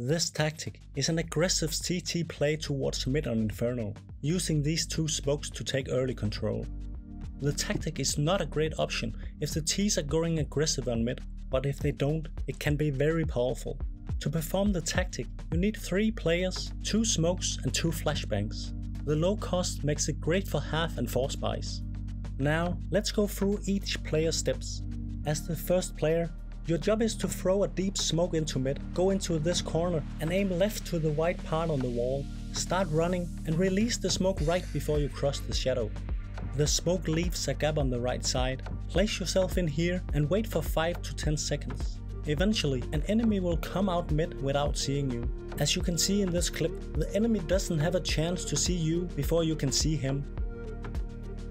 This tactic is an aggressive CT play towards mid on Inferno, using these two smokes to take early control. The tactic is not a great option if the Ts are going aggressive on mid, but if they don't, it can be very powerful. To perform the tactic, you need 3 players, 2 smokes and 2 flashbangs. The low cost makes it great for half and force buys. Now, let's go through each player's steps. As the first player, your job is to throw a deep smoke into mid, go into this corner and aim left to the white part on the wall. Start running and release the smoke right before you cross the shadow. The smoke leaves a gap on the right side. Place yourself in here and wait for 5 to 10 seconds. Eventually, an enemy will come out mid without seeing you. As you can see in this clip, the enemy doesn't have a chance to see you before you can see him.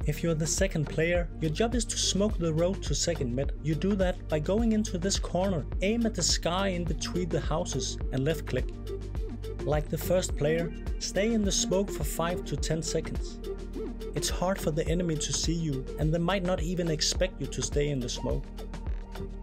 If you're the second player, your job is to smoke the road to second mid. You do that by going into this corner, aim at the sky in between the houses and left click. Like the first player, stay in the smoke for 5 to 10 seconds. It's hard for the enemy to see you and they might not even expect you to stay in the smoke.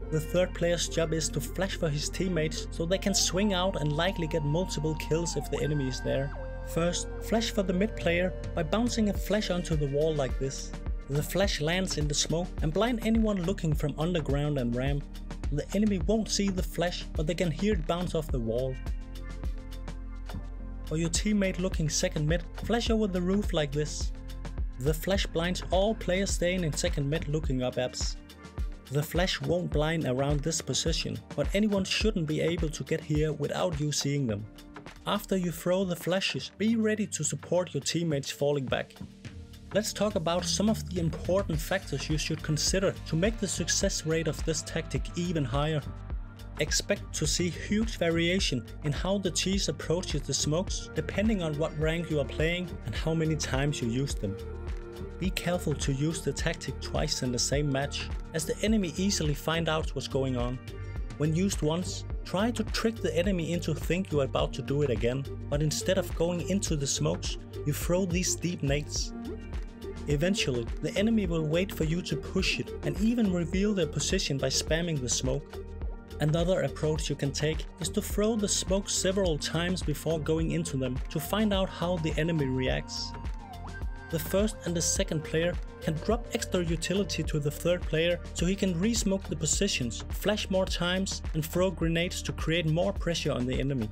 The third player's job is to flash for his teammates so they can swing out and likely get multiple kills if the enemy is there. First, flash for the mid player by bouncing a flash onto the wall like this. The flash lands in the smoke and blind anyone looking from underground and ramp. The enemy won't see the flash, but they can hear it bounce off the wall. For your teammate looking second mid, flash over the roof like this. The flash blinds all players staying in second mid looking up apps. The flash won't blind around this position, but anyone shouldn't be able to get here without you seeing them. After you throw the flashes, be ready to support your teammates falling back. Let's talk about some of the important factors you should consider to make the success rate of this tactic even higher. Expect to see huge variation in how the Ts approaches the smokes depending on what rank you are playing and how many times you use them. Be careful to use the tactic twice in the same match, as the enemy easily find out what's going on. When used once, try to trick the enemy into think you are about to do it again, but instead of going into the smokes, you throw these deep nades. Eventually, the enemy will wait for you to push it and even reveal their position by spamming the smoke. Another approach you can take is to throw the smoke several times before going into them to find out how the enemy reacts. The first and the second player can drop extra utility to the third player so he can re-smoke the positions, flash more times and throw grenades to create more pressure on the enemy.